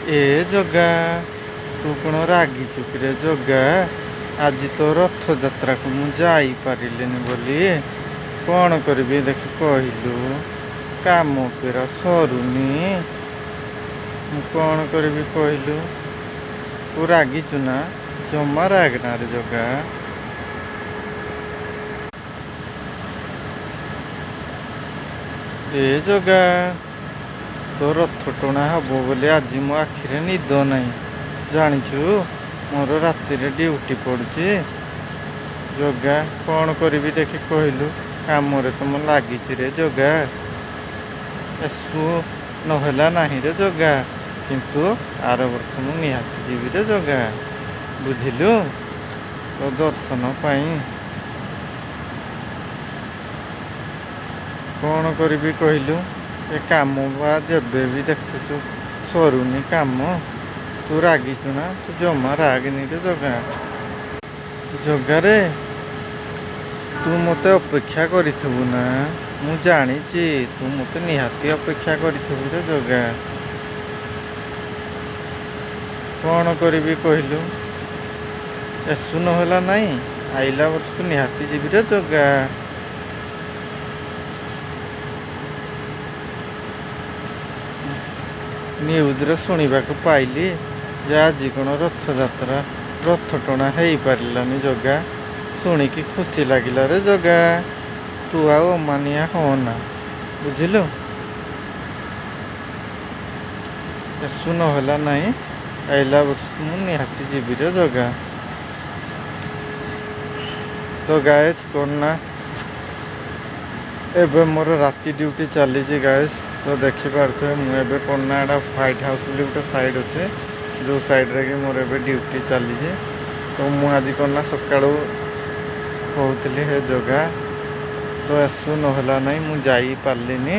ଏ ଜଗା, ତୁ କ'ଣ ରାଗିଛୁ କିରେ ଜଗା? ଆଜି ତ ରଥଯାତ୍ରାକୁ ମୁଁ ଯାଇପାରିଲିନି ବୋଲି କ'ଣ କରିବି ଦେଖି କହିଲୁ? କାମ ପେରା ସରୁନି। ମୁଁ କ'ଣ କରିବି କହିଲୁ? ତୁ ରାଗିଛୁ ନା? ଜମା ରାଗନା ରେ ଜଗା। ଏ ଜଗା, ତୋ ରଥ ଟଣା ହବ ବୋଲି ଆଜି ମୋ ଆଖିରେ ନିଦ ନାହିଁ। ଜାଣିଛୁ ମୋର ରାତିରେ ଡ୍ୟୁଟି ପଡ଼ୁଛି। ଜଗା କ'ଣ କରିବି ଦେଖି କହିଲୁ? କାମରେ ତ ମୁଁ ଲାଗିଛି ରେ ଜଗା। ଏସୁ ନହେଲା ନାହିଁ ରେ ଜଗା, କିନ୍ତୁ ଆର ବର୍ଷ ମୁଁ ନିହାତି ଯିବି ରେ ଜଗା। ବୁଝିଲୁ? ତୋ ଦର୍ଶନ ପାଇଁ। କ'ଣ କରିବି କହିଲୁ? ଏ କାମ ବା ଯେବେ ବି ଦେଖୁଛୁ ସରୁନି କାମ। ତୁ ରାଗିଛୁ ନା? ତୁ ଜମା ରାଗନି ରେ ଜଗା। ଜଗାରେ, ତୁ ମୋତେ ଅପେକ୍ଷା କରିଥିବୁ ନା? ମୁଁ ଜାଣିଛି ତୁ ମୋତେ ନିହାତି ଅପେକ୍ଷା କରିଥିବୁ ରେ ଜଗା। କ'ଣ କରିବି କହିଲୁ? ଏସୁ ନହେଲା ନାହିଁ, ଆଇଲା ବର୍ଷକୁ ନିହାତି ଯିବି ରେ ଜଗା। ନ୍ୟୁଜ୍ରେ ଶୁଣିବାକୁ ପାଇଲି ଯେ ଆଜି କ'ଣ ରଥଯାତ୍ରା, ରଥ ଟଣା ହେଇପାରିଲାନି ଜଗା। ଶୁଣିକି ଖୁସି ଲାଗିଲା ରେ ଜଗା। ତୁ ଆଉ ଅମାନିଆ ହଅନା, ବୁଝିଲୁ? ଏସୁ ନହେଲା ନାହିଁ, ଆଇଲା ବର୍ଷକୁ ମୁଁ ନିହାତି ଯିବି ରେ ଜଗା। ତ ଗାଏସ୍ କ'ଣ ନା, ଏବେ ମୋର ରାତି ଡ୍ୟୁଟି ଚାଲିଛି ଗାଏସ୍। ତ ଦେଖିପାରୁଥିବେ ମୁଁ ଏବେ କ'ଣ ନା ଏଇଟା ହ୍ୱାଇଟ୍ ହାଉସ୍ ବୋଲି ଗୋଟେ ସାଇଡ଼୍ ଅଛି, ଯେଉଁ ସାଇଡ଼୍ରେ କି ମୋର ଏବେ ଡ୍ୟୁଟି ଚାଲିଛି। ତ ମୁଁ ଆଜି କ'ଣ ନା ସକାଳୁ କହୁଥିଲି ହେ ଜଗା, ତ ଏସୁ ନହେଲା ନାହିଁ, ମୁଁ ଯାଇପାରିଲିନି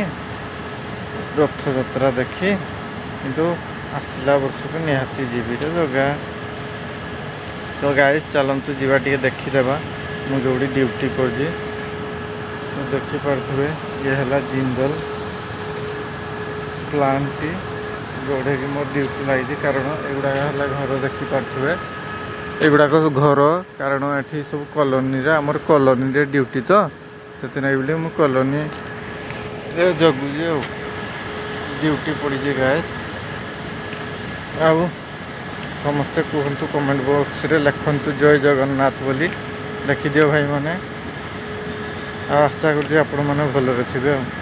ରଥଯାତ୍ରା ଦେଖି, କିନ୍ତୁ ଆସିଲା ବର୍ଷକୁ ନିହାତି ଯିବି ରେ ଜଗା। ତ ଗାଇସ୍ ଚାଲନ୍ତୁ ଯିବା ଟିକେ ଦେଖିଦେବା ମୁଁ ଯେଉଁଠି ଡ୍ୟୁଟି କରୁଛି। ତ ଦେଖିପାରୁଥିବେ ଇଏ ହେଲା ଜିନ୍ଦଲ ପ୍ଲାଣ୍ଟଟି, ଯେଉଁଟାକି ମୋ ଡ୍ୟୁଟି ଲାଗିଛି। କାରଣ ଏଗୁଡ଼ାକ ହେଲା ଘର, ଦେଖିପାରୁଥିବେ ଏଗୁଡ଼ାକ ଘର। କାରଣ ଏଠି ସବୁ କଲୋନୀରେ, ଆମର କଲୋନୀରେ ଡ୍ୟୁଟି, ତ ସେଥିପାଇଁ ବୋଲି ମୁଁ କଲୋନୀରେ ଜଗୁଛି ଆଉ ଡ୍ୟୁଟି ପଡ଼ିଛି ଗାଏସ୍। ଆଉ ସମସ୍ତେ କୁହନ୍ତୁ, କମେଣ୍ଟ ବକ୍ସରେ ଲେଖନ୍ତୁ ଜୟ ଜଗନ୍ନାଥ ବୋଲି ଲେଖିଦିଅ ଭାଇମାନେ। ଆଉ ଆଶା କରୁଛି ଆପଣମାନେ ଭଲରେ ଥିବେ ଆଉ।